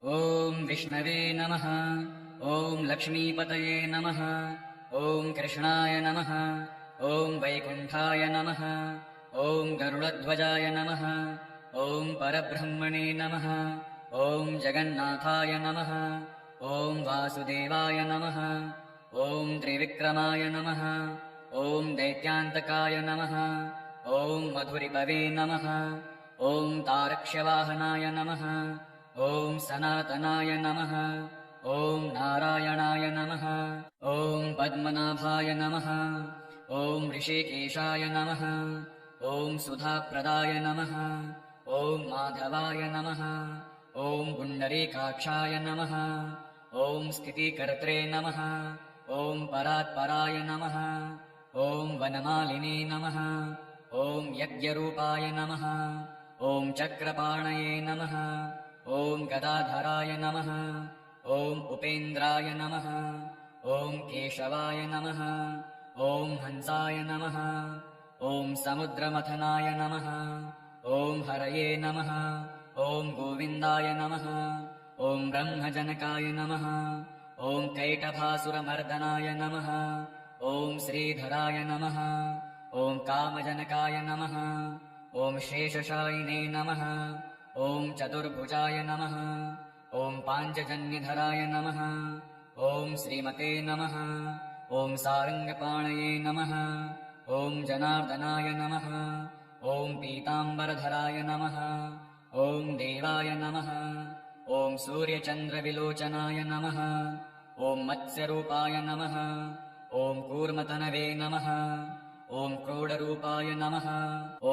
ॐ विष्णवे नमः। ॐ लक्ष्मीपतये नमः। ॐ कृष्णाय नमः। ॐ वैकुण्ठाय नमः। ॐ गरुडध्वजाय नमः। ॐ परब्रह्मणे नमः। ॐ जगन्नाथाय नमः। ॐ वासुदेवाय नमः। ॐ त्रिविक्रमाय नमः। ॐ दैत्यान्तकाय नमः। ॐ मधुरिपवे नमः। ॐ तारक्ष्यवाहनाय नमः। ॐ सनातनाय नमः। ॐ नारायणाय नमः। ॐ पद्मनाभाय नमः। ॐ ऋषिकेशाय नमः। ॐ सुधाप्रदाय नमः। ॐ माधवाय नमः। ॐ पुण्डरीकाक्षाय नमः। ॐ स्थितिकर्त्रे नमः। ॐ परात्पराय नमः। ॐ वनमालिने नमः। ॐ यज्ञरूपाय नमः। ॐ चक्रपाणये नमः। ॐ गदाधराय नमः। ॐ उपेन्द्राय नमः। ॐ केशवाय नमः। ॐ हंसाय नमः। ॐ समुद्रमथनाय नमः। ॐ हरये नमः। ॐ गोविन्दाय नमः। ॐ ब्रह्मजनकाय नमः। ॐ कैटभासुरमर्दनाय नमः। ॐ श्रीधराय नमः। ॐ कामजनकाय नमः। ॐ शेषशायिने नमः। ॐ चतुर्भुजाय नमः। ॐ पाञ्चजन्यधराय नमः। ॐ श्रीमते नमः। ॐ सारङ्गपाणये नमः। ॐ जनार्दनाय नमः। ॐ पीताम्बरधराय नमः। ॐ देवाय नमः। ॐ सूर्यचन्द्रविलोचनाय नमः। ॐ मत्स्यरूपाय नमः। ॐ कूर्मतनवे नमः। ॐ क्रोडरूपाय नमः।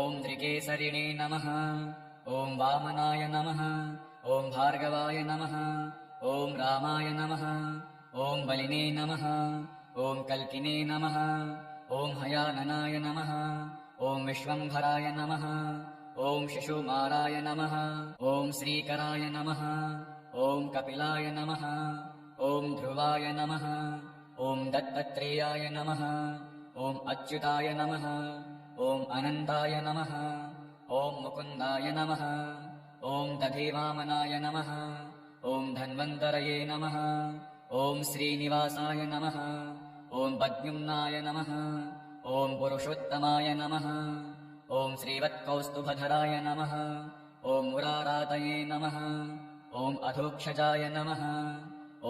ॐ त्रिकेसरिणे नमः। ॐ वामनाय नमः। ॐ भार्गवाय नमः। ॐ रामाय नमः। ॐ बलिने नमः। ॐ कल्किने नमः। ॐ हयाननाय नमः। ॐ विश्वम्भराय नमः। ॐ शिशुमाराय नमः। ॐ श्रीकराय नमः। ॐ कपिलाय नमः। ॐ ध्रुवाय नमः। ॐ दत्तात्रेयाय नमः। ॐ अच्युताय नमः। ॐ अनन्ताय नमः। ॐ मुकुन्दाय नमः। ॐ दधिवामनाय नमः। ॐ धन्वन्तरये नमः। ॐ श्रीनिवासाय नमः। ॐ पद्युम्नाय नमः। ॐ पुरुषोत्तमाय नमः। ॐ श्रीवत्कौस्तुभधराय नमः। ॐ मुरारातये नमः। ॐ अधोक्षजाय नमः।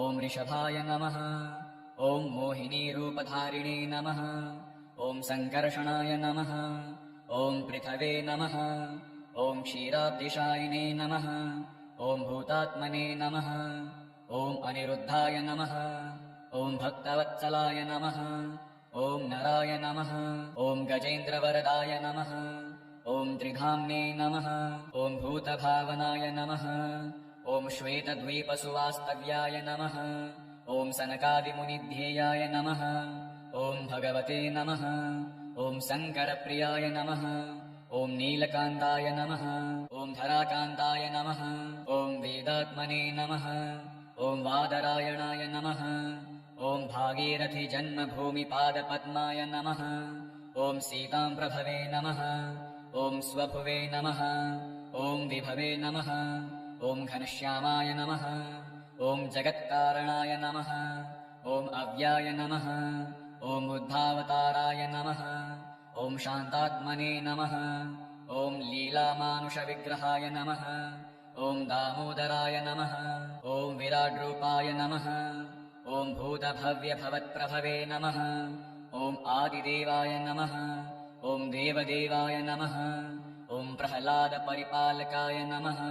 ॐ ऋषभाय नमः। ॐ मोहिनीरूपधारिणे नमः। ॐ सङ्कर्षणाय नमः। ॐ पृथवे नमः। ॐ क्षीराब्धिशायिने नमः। ॐ भूतात्मने नमः। ॐ अनिरुद्धाय नमः। ॐ भक्तवत्सलाय नमः। ॐ नराय नमः। ॐ गजेन्द्रवरदाय नमः। ॐ त्रिधाम्ने नमः। ॐ भूतभावनाय नमः। ॐ श्वेतद्वीपसुवास्तव्याय नमः। ॐ सनकादिमुनिध्येयाय नमः। ॐ भगवते नमः। ॐ शङ्करप्रियाय नमः। ॐ नीलकान्ताय नमः। ॐ धराकान्ताय नमः। ॐ वेदात्मने नमः। ॐ वादरायणाय नमः। ॐ भागीरथि जन्मभूमिपादपद्माय नमः। ॐ सीताम्प्रभवे नमः। ॐ स्वभुवे नमः। ॐ विभवे नमः। ॐ घनश्यामाय नमः। ॐ जगत्कारणाय नमः। ॐ अव्याय नमः। ॐ बुद्धावताराय नमः। ॐ शान्तात्मने नमः। ॐ लीलामानुषविग्रहाय नमः। ॐ दामोदराय नमः। ॐ विराड्रूपाय नमः। ॐ भूतभव्यभवत्प्रभवे नमः। ॐ आदिदेवाय नमः। ॐ देवदेवाय नमः। ॐ प्रह्लादपरिपालकाय नमः।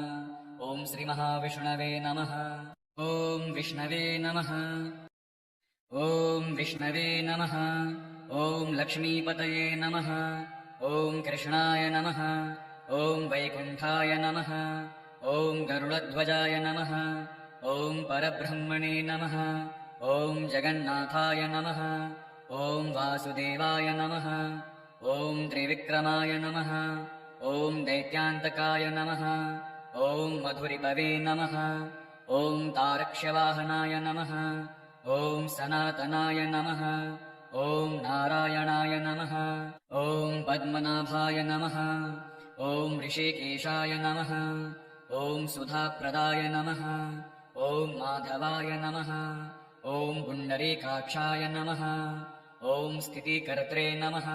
ॐ श्रीमहाविष्णवे नमः। ॐ विष्णवे नमः। ॐ विष्णवे नमः। ॐ लक्ष्मीपतये नमः। ॐ कृष्णाय नमः। ॐ वैकुण्ठाय नमः। ॐ गरुडध्वजाय नमः। ॐ परब्रह्मणे नमः। ॐ जगन्नाथाय नमः। ॐ वासुदेवाय नमः। ॐ त्रिविक्रमाय नमः। ॐ दैत्यान्तकाय नमः। ॐ मधुरिपवे नमः। ॐ तारक्ष्यवाहनाय नमः। ॐ सनातनाय नमः। ॐ नारायणाय नमः। ॐ पद्मनाभाय नमः। ॐ ऋषिकेशाय नमः। ॐ सुधाप्रदाय नमः। ॐ माधवाय नमः। ॐ पुण्डरीकाक्षाय नमः। ॐ स्थितिकर्त्रे नमः।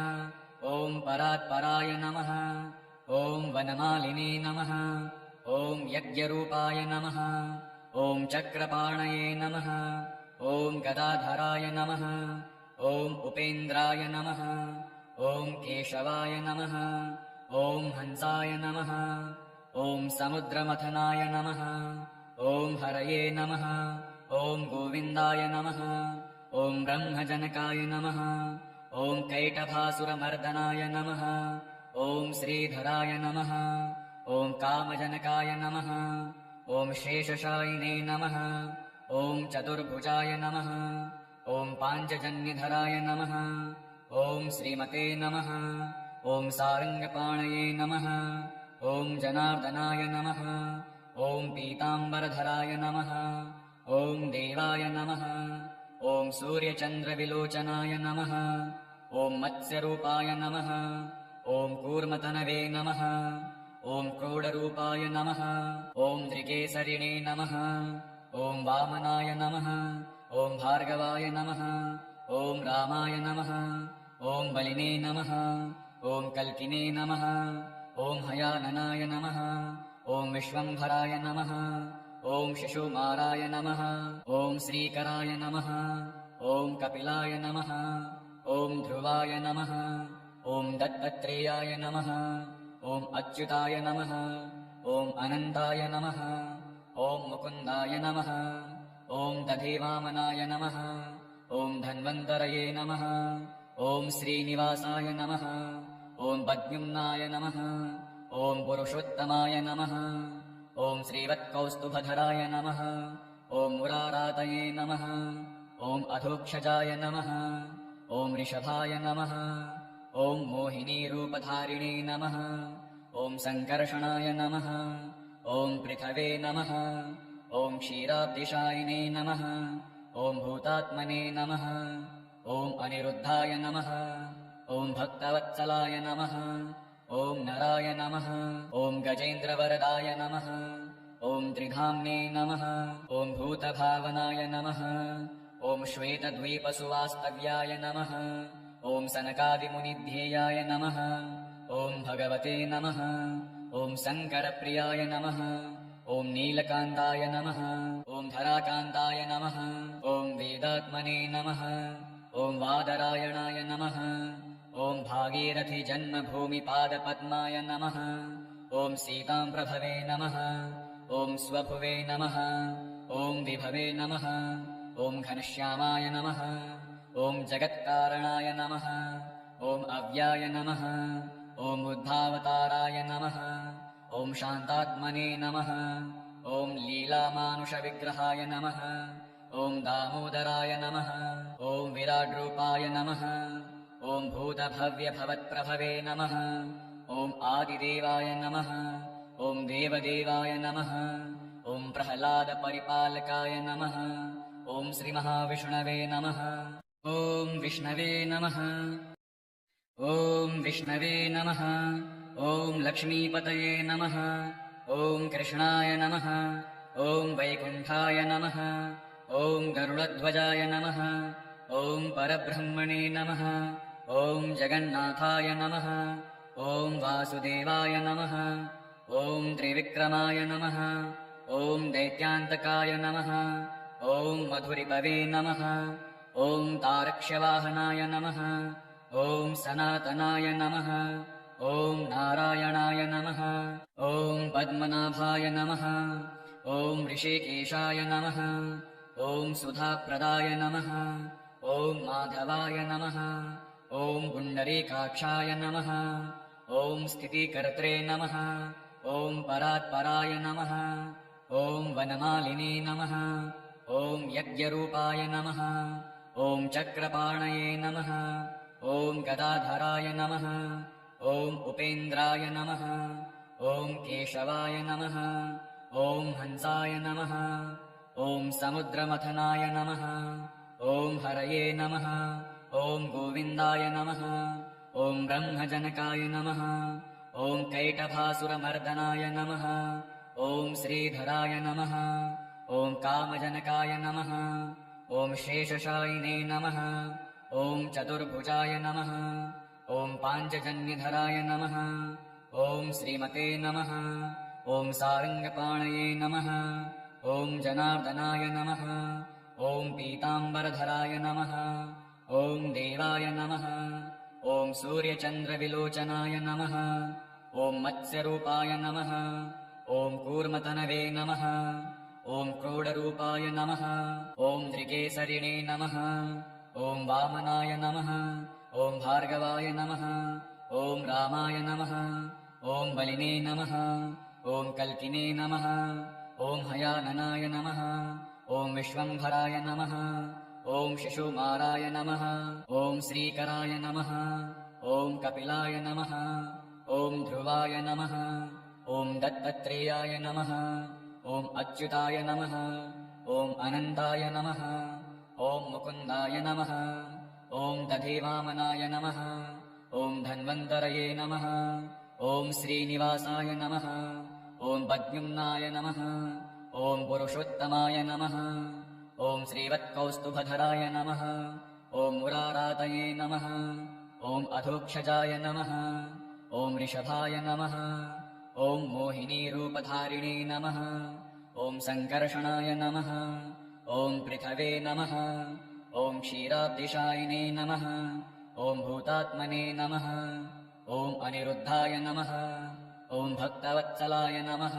ॐ परात्पराय नमः। ॐ वनमालिने नमः। ॐ यज्ञरूपाय नमः। ॐ चक्रपाणये नमः। ॐ गदाधराय नमः। ॐ उपेन्द्राय नमः। ॐ केशवाय नमः। ॐ हंसाय नमः। ॐ समुद्रमथनाय नमः। ॐ हरये नमः। ॐ गोविन्दाय नमः। ॐ ब्रह्मजनकाय नमः। ॐ कैटभासुरमर्दनाय नमः। ॐ श्रीधराय नमः। ॐ कामजनकाय नमः। ॐ शेषशायिने नमः। ॐ चतुर्भुजाय नमः। ॐ पाञ्चजन्यधराय नमः। ॐ श्रीमते नमः। ॐ सारङ्गपाणये नमः। ॐ जनार्दनाय नमः। ॐ पीताम्बरधराय नमः। ॐ देवाय नमः। ॐ सूर्यचन्द्रविलोचनाय नमः। ॐ मत्स्यरूपाय नमः। ॐ कूर्मतनवे नमः। ॐ क्रोडरूपाय नमः। ॐ त्रिकेसरिणे नमः। ॐ वामनाय नमः। ॐ भार्गवाय नमः। ॐ रामाय नमः। ॐ बलिने नमः। ॐ कल्किने नमः। ॐ हयाननाय नमः। ॐ विश्वम्भराय नमः। ॐ शिशुमाराय नमः। ॐ श्रीकराय नमः। ॐ कपिलाय नमः। ॐ ध्रुवाय नमः। ॐ दत्तात्रेयाय नमः। ॐ अच्युताय नमः। ॐ अनन्ताय नमः। ॐ मुकुन्दाय नमः। ॐ दधिवामनाय नमः। ॐ धन्वन्तरये नमः। ॐ श्रीनिवासाय नमः। ॐ पद्युम्नाय नमः। ॐ पुरुषोत्तमाय नमः। ॐ श्रीवत्कौस्तुभधराय नमः। ॐ मुरारातये नमः। ॐ अधोक्षजाय नमः। ॐ ऋषभाय नमः। ॐ मोहिनीरूपधारिणे नमः। ॐ सङ्कर्षणाय नमः। ॐ पृथवे नमः। ॐ क्षीराब्धिशायिने नमः। ॐ भूतात्मने नमः। ॐ अनिरुद्धाय नमः। ॐ भक्तवत्सलाय नमः। ॐ नराय नमः। ॐ गजेन्द्रवरदाय नमः। ॐ त्रिधाम्ने नमः। ॐ भूतभावनाय नमः। ॐ श्वेतद्वीपसुवास्तव्याय नमः। ॐ सनकादिमुनिध्येयाय नमः। ॐ भगवते नमः। ॐ शङ्करप्रियाय नमः। ॐ नीलकान्ताय नमः। ॐ धराकान्ताय नमः। ॐ वेदात्मने नमः। ॐ वादरायणाय नमः। ॐ भागीरथीजन्मभूमिपादपद्माय नमः। ॐ सीताम्प्रभवे नमः। ॐ स्वभुवे नमः। ॐ विभवे नमः। ॐ घनश्यामाय नमः। ॐ जगत्कारणाय नमः। ॐ अव्याय नमः। ॐ बुद्धावताराय नमः। ॐ शान्तात्मने नमः। ॐ लीलामानुषविग्रहाय नमः। ॐ दामोदराय नमः। ॐ विराड्रूपाय नमः। ॐ भूतभव्यभवत्प्रभवे नमः। ॐ आदिदेवाय नमः। ॐ देवदेवाय नमः। ॐ प्रह्लादपरिपालकाय नमः। ॐ श्रीमहाविष्णवे नमः। ॐ विष्णवे नमः। ॐ विष्णवे नमः। ॐ लक्ष्मीपतये नमः। ॐ कृष्णाय नमः। ॐ वैकुण्ठाय नमः। ॐ गरुडध्वजाय नमः। ॐ परब्रह्मणे नमः। ॐ जगन्नाथाय नमः। ॐ वासुदेवाय नमः। ॐ त्रिविक्रमाय नमः। ॐ दैत्यान्तकाय नमः। ॐ मधुरिपवे नमः। ॐ तारक्ष्यवाहनाय नमः। ॐ सनातनाय नमः। ॐ नारायणाय नमः। ॐ पद्मनाभाय नमः। ॐ ऋषिकेशाय नमः। ॐ सुधाप्रदाय नमः। ॐ माधवाय नमः। ॐ पुण्डरीकाक्षाय नमः। ॐ स्थितिकर्त्रे नमः। ॐ परात्पराय नमः। ॐ वनमालिने नमः। ॐ यज्ञरूपाय नमः। ॐ चक्रपाणये नमः। ॐ गदाधराय नमः। ॐ उपेन्द्राय नमः। ॐ केशवाय नमः। ॐ हंसाय नमः। ॐ समुद्रमथनाय नमः। ॐ हरये नमः। ॐ गोविन्दाय नमः। ॐ ब्रह्मजनकाय नमः। ॐ कैटभासुरमर्दनाय नमः। ॐ श्रीधराय नमः। ॐ कामजनकाय नमः। ॐ शेषशायिने नमः। ॐ चतुर्भुजाय नमः। ॐ पाञ्चजन्यधराय नमः। ॐ श्रीमते नमः। ॐ सारङ्गपाणये नमः। ॐ जनार्दनाय नमः। ॐ पीताम्बरधराय नमः। ॐ देवाय नमः। ॐ सूर्यचन्द्रविलोचनाय नमः। ॐ मत्स्यरूपाय नमः। ॐ कूर्मतनवे नमः। ॐ क्रोडरूपाय नमः। ॐ त्रिकेसरिणे नमः। ॐ वामनाय नमः। ॐ भार्गवाय नमः। ॐ रामाय नमः। ॐ बलिने नमः। ॐ कल्किने नमः। ॐ हयाननाय नमः। ॐ विश्वम्भराय नमः। ॐ शिशुमाराय नमः। ॐ श्रीकराय नमः। ॐ कपिलाय नमः। ॐ ध्रुवाय नमः। ॐ दत्तात्रेयाय नमः। ॐ अच्युताय नमः। ॐ अनन्ताय नमः। ॐ मुकुन्दाय नमः। ॐ दधिवामनाय नमः। ॐ धन्वन्तरये नमः। ॐ श्रीनिवासाय नमः। ॐ पद्युम्नाय नमः। ॐ पुरुषोत्तमाय नमः। ॐ श्रीवत्कौस्तुभधराय नमः। ॐ मुरारातये नमः। ॐ अधोक्षजाय नमः। ॐ ऋषभाय नमः। ॐ मोहिनीरूपधारिणे नमः। ॐ सङ्कर्षणाय नमः। ॐ पृथवे नमः। ॐ क्षीराब्धिशायिने नमः। ॐ भूतात्मने नमः। ॐ अनिरुद्धाय नमः। ॐ भक्तवत्सलाय नमः।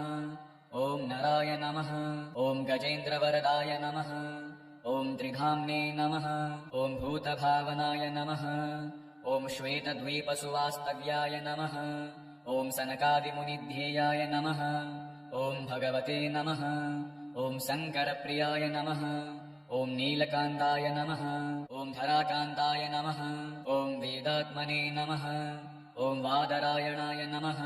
ॐ नराय नमः। ॐ गजेन्द्रवरदाय नमः। ॐ त्रिधाम्ने नमः। ॐ भूतभावनाय नमः। ॐ श्वेतद्वीपसुवास्तव्याय नमः। ॐ सनकादिमुनिध्येयाय नमः। ॐ भगवते नमः। ॐ शङ्करप्रियाय नमः। ॐ नीलकान्ताय नमः। ॐ धराकान्ताय नमः। ॐ वेदात्मने नमः। ॐ वादरायणाय नमः।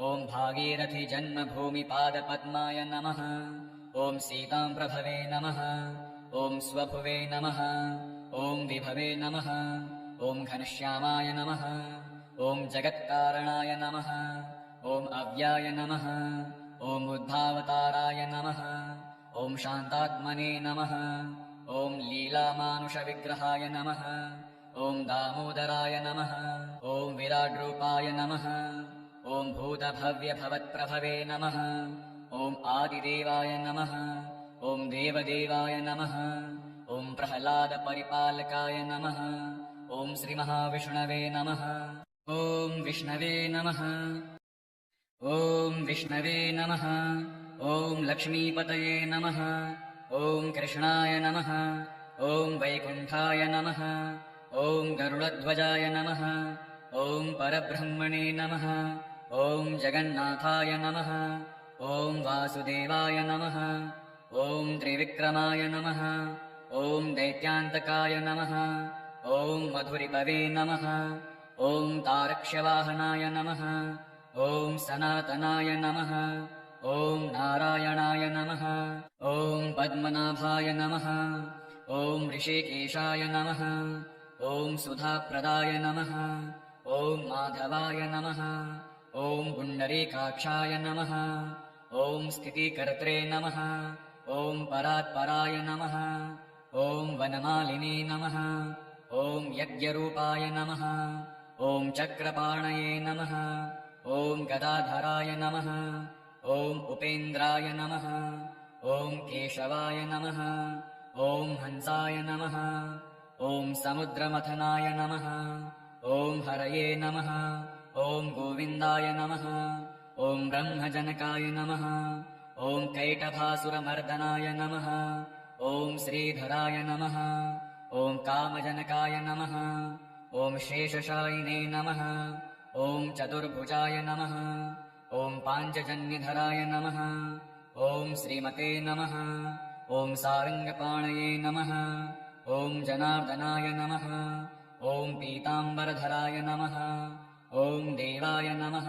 ॐ भागीरथीजन्मभूमिपादपद्माय नमः। ॐ सीताम्प्रभवे नमः। ॐ स्वभुवे नमः। ॐ विभवे नमः। ॐ घनश्यामाय नमः। ॐ जगत्कारणाय नमः। ॐ अव्याय नमः। ॐ बुद्धावताराय नमः। ॐ शान्तात्मने नमः। ॐ लीलामानुषविग्रहाय नमः। ॐ दामोदराय नमः। ॐ विराड्रूपाय नमः। ॐ भूतभव्यभवत्प्रभवे नमः। ॐ आदिदेवाय नमः। ॐ देवदेवाय नमः। ॐ प्रह्लादपरिपालकाय नमः। ॐ श्रीमहाविष्णवे नमः। ॐ विष्णवे नमः। ॐ विष्णवे नमः। ॐ लक्ष्मीपतये नमः। ॐ कृष्णाय नमः। ॐ वैकुण्ठाय नमः। ॐ गरुडध्वजाय नमः। ॐ परब्रह्मणे नमः। ॐ जगन्नाथाय नमः। ॐ वासुदेवाय नमः। ॐ त्रिविक्रमाय नमः। ॐ दैत्यान्तकाय नमः। ॐ मधुरिपवे नमः। ॐ तारक्ष्यवाहनाय नमः। ॐ सनातनाय नमः। ॐ नारायणाय नमः। ॐ पद्मनाभाय नमः। ॐ ऋषिकेशाय नमः। ॐ सुधाप्रदाय नमः। ॐ माधवाय नमः। ॐ पुण्डरीकाक्षाय नमः। ॐ स्थितिकर्त्रे नमः। ॐ परात्पराय नमः। ॐ वनमालिने नमः। ॐ यज्ञरूपाय नमः। ॐ चक्रपाणये नमः। ॐ गदाधराय नमः। ॐ उपेन्द्राय नमः। ॐ केशवाय नमः। ॐ हंसाय नमः। ॐ समुद्रमथनाय नमः। ॐ हरये नमः। ॐ गोविन्दाय नमः। ॐ ब्रह्मजनकाय नमः। ॐ कैटभासुरमर्दनाय नमः। ॐ श्रीधराय नमः। ॐ कामजनकाय नमः। ॐ शेषशायिने नमः। ॐ चतुर्भुजाय नमः। ॐ पाञ्चजन्यधराय नमः। ॐ श्रीमते नमः। ॐ सारङ्गपाणये नमः। ॐ जनार्दनाय नमः। ॐ पीताम्बरधराय नमः। ॐ देवाय नमः।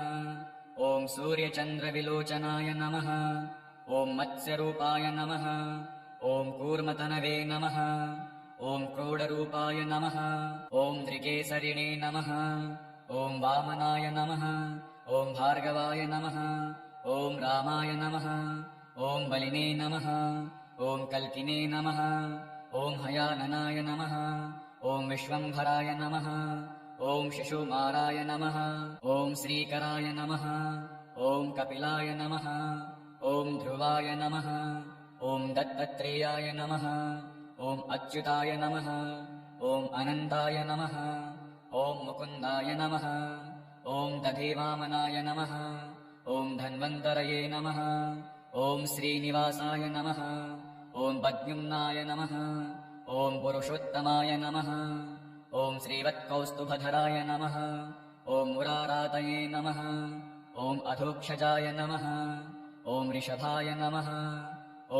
ॐ सूर्यचन्द्रविलोचनाय नमः। ॐ मत्स्यरूपाय नमः। ॐ कूर्मतनवे नमः। ॐ क्रोडरूपाय नमः। ॐ त्रिकेसरिणे नमः। ॐ वामनाय नमः। ॐ भार्गवाय नमः। ॐ रामाय नमः। ॐ बलिने नमः। ॐ कल्किने नमः। ॐ हयाननाय नमः। ॐ विश्वम्भराय नमः। ॐ शिशुमाराय नमः। ॐ श्रीकराय नमः। ॐ कपिलाय नमः। ॐ ध्रुवाय नमः। ॐ दत्तात्रेयाय नमः। ॐ अच्युताय नमः। ॐ अनन्ताय नमः। ॐ मुकुन्दाय नमः। ॐ दधिवामनाय नमः। ॐ धन्वन्तरये नमः। ॐ श्रीनिवासाय नमः। ॐ पद्युम्नाय नमः। ॐ पुरुषोत्तमाय नमः। ॐ श्रीवत्कौस्तुभधराय नमः। ॐ मुरारातये नमः। ॐ अधोक्षजाय नमः। ॐ ऋषभाय नमः।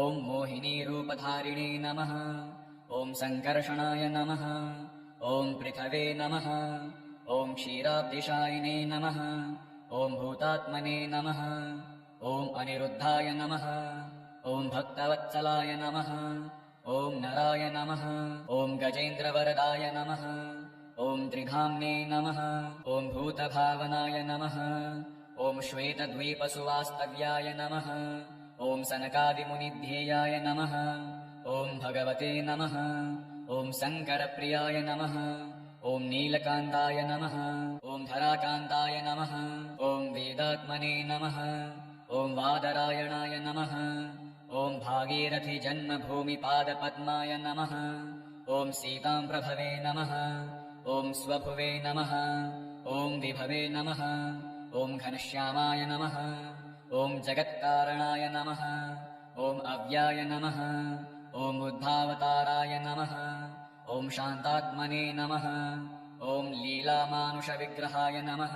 ॐ मोहिनीरूपधारिणे नमः। ॐ सङ्कर्षणाय नमः। ॐ पृथवे नमः। ॐ क्षीराब्धिशायिने नमः। ॐ भूतात्मने नमः। ॐ अनिरुद्धाय नमः। ॐ भक्तवत्सलाय नमः। ॐ नराय नमः। ॐ गजेन्द्रवरदाय नमः। ॐ त्रिधाम्ने नमः। ॐ भूतभावनाय नमः। ॐ श्वेतद्वीपसुवास्तव्याय नमः। ॐ सनकादिमुनिध्येयाय नमः। ॐ भगवते नमः। ॐ शङ्करप्रियाय नमः। ॐ नीलकान्ताय नमः। ॐ धराकान्ताय नमः। ॐ वेदात्मने नमः। ॐ वादरायणाय नमः। ॐ भागीरथीजन्मभूमिपादपद्माय नमः। ॐ सीताम्प्रभवे नमः। ॐ स्वभुवे नमः। ॐ विभवे नमः। ॐ घनश्यामाय नमः। ॐ जगत्कारणाय नमः। ॐ अव्याय नमः। ॐ बुद्धावताराय नमः। ॐ शान्तात्मने नमः। ॐ लीलामानुषविग्रहाय नमः।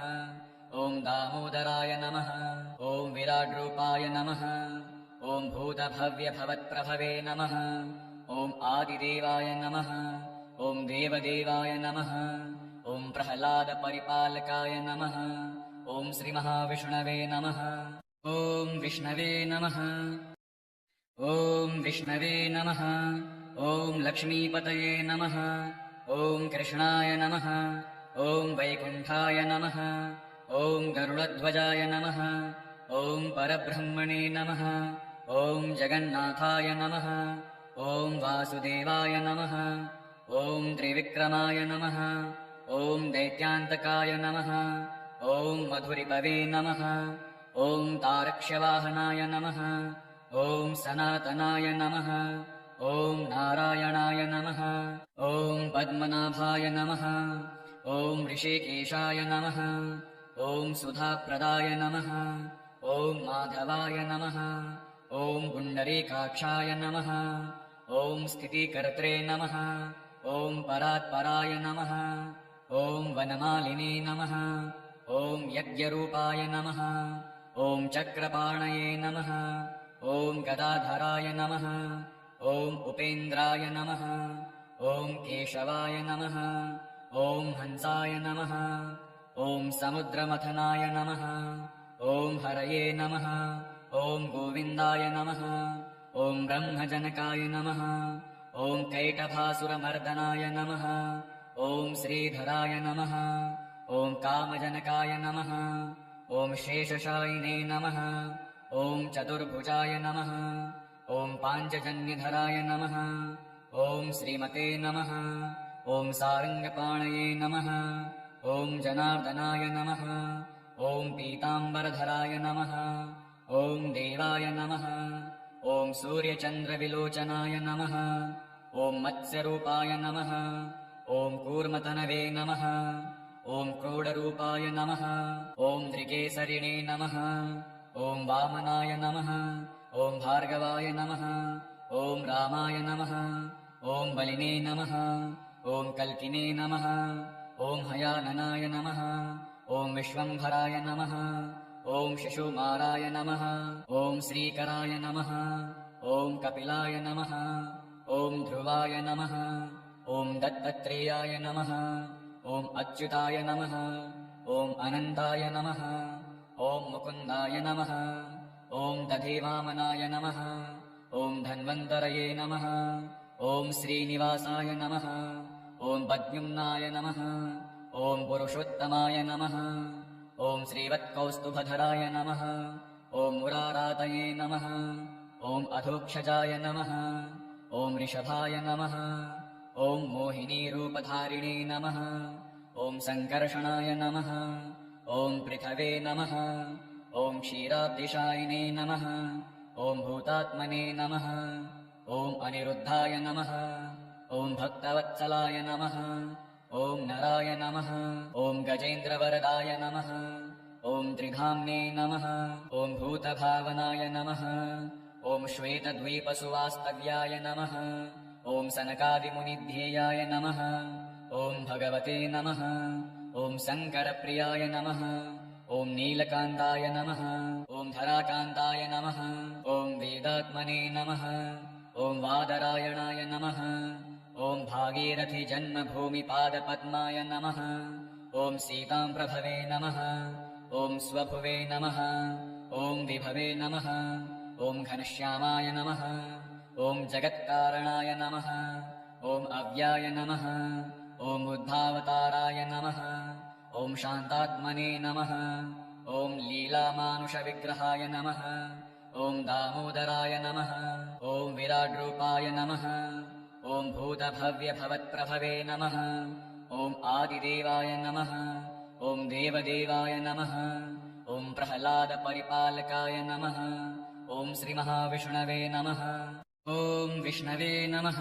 ॐ दामोदराय नमः। ॐ विराड्रूपाय नमः। ॐ भूतभव्यभवत्प्रभवे नमः। ॐ आदिदेवाय नमः। ॐ देवदेवाय नमः। ॐ प्रह्लादपरिपालकाय नमः। ॐ श्रीमहाविष्णवे नमः। ॐ विष्णवे नमः। ॐ विष्णवे नमः। ॐ लक्ष्मीपतये नमः। ॐ कृष्णाय नमः। ॐ वैकुण्ठाय नमः। ॐ गरुडध्वजाय नमः। ॐ परब्रह्मणे नमः। ॐ जगन्नाथाय नमः। ॐ वासुदेवाय नमः। ॐ त्रिविक्रमाय नमः। ॐ दैत्यान्तकाय नमः। ॐ मधुरिपवे नमः। ॐ तारक्ष्यवाहनाय नमः। ॐ सनातनाय नमः। ॐ नारायणाय नमः। ॐ पद्मनाभाय नमः। ॐ ऋषिकेशाय नमः। ॐ सुधाप्रदाय नमः। ॐ माधवाय नमः। ॐ पुण्डरीकाक्षाय नमः। ॐ स्थितिकर्त्रे नमः। ॐ परात्पराय नमः। ॐ वनमालिने नमः। ॐ यज्ञरूपाय नमः। ॐ चक्रपाणये नमः। ॐ गदाधराय नमः। ॐ उपेन्द्राय नमः। ॐ केशवाय नमः। ॐ हंसाय नमः। ॐ समुद्रमथनाय नमः। ॐ हरये नमः। ॐ गोविन्दाय नमः। ॐ ब्रह्मजनकाय नमः। ॐ कैटभासुरमर्दनाय नमः। ॐ श्रीधराय नमः। ॐ कामजनकाय नमः। ॐ शेषशायिने नमः। ॐ चतुर्भुजाय नमः। ॐ पाञ्चजन्यधराय नमः। ॐ श्रीमते नमः। ॐ सारङ्गपाणये नमः। ॐ जनार्दनाय नमः। ॐ पीताम्बरधराय नमः। ॐ देवाय नमः। ॐ सूर्यचन्द्रविलोचनाय नमः। ॐ मत्स्यरूपाय नमः। ॐ कूर्मतनवे नमः। ॐ क्रोडरूपाय नमः। ॐ त्रिकेसरिणे नमः। ॐ वामनाय नमः। ॐ भार्गवाय नमः। ॐ रामाय नमः। ॐ बलिने नमः। ॐ कल्किने नमः। ॐ हयाननाय नमः। ॐ विश्वम्भराय नमः। ॐ शिशुमाराय नमः। ॐ श्रीकराय नमः। ॐ कपिलाय नमः। ॐ ध्रुवाय नमः। ॐ दत्तात्रेयाय नमः। ॐ अच्युताय नमः। ॐ अनन्ताय नमः। ॐ मुकुन्दाय नमः। ॐ दधिवामनाय नमः। ॐ धन्वन्तरये नमः। ॐ श्रीनिवासाय नमः। ॐ पद्युम्नाय नमः। ॐ पुरुषोत्तमाय नमः। ॐ श्रीवत्कौस्तुभधराय नमः। ॐ मुरारातये नमः ॐ अधोक्षजाय नमः ॐ ऋषभाय नमः ॐ मोहिनीरूपधारिणे नमः ॐ सङ्कर्षणाय नमः ॐ पृथवे नमः ॐ क्षीराब्धिशायिने नमः ॐ भूतात्मने नमः ॐ अनिरुद्धाय नमः ॐ भक्तवत्सलाय नमः ॐ नराय नमः ॐ गजेन्द्रवरदाय नमः ॐ त्रिधाम्ने नमः ॐ भूतभावनाय नमः ॐ श्वेतद्वीपसुवास्तव्याय नमः ॐ सनकादिमुनिध्येयाय नमः ॐ भगवते नमः ॐ शङ्करप्रियाय नमः ॐ नीलकान्ताय नमः ॐ धराकान्ताय नमः ॐ वेदात्मने नमः ॐ वादरायणाय नमः ॐ भागीरथीजन्मभूमिपादपद्माय नमः ॐ सीताम्प्रभवे नमः ॐ स्वभुवे नमः ॐ विभवे नमः ॐ घनश्यामाय नमः ॐ जगत्कारणाय नमः ॐ अव्याय नमः ॐ बुद्धावताराय नमः ॐ शान्तात्मने नमः ॐ लीलामानुषविग्रहाय नमः ॐ दामोदराय नमः ॐ विराड्रूपाय नमः ॐ भूतभव्यभवत्प्रभवे नमः ॐ आदिदेवाय नमः ॐ देवदेवाय नमः ॐ प्रह्लादपरिपालकाय नमः ॐ श्रीमहाविष्णवे नमः ॐ विष्णवे नमः।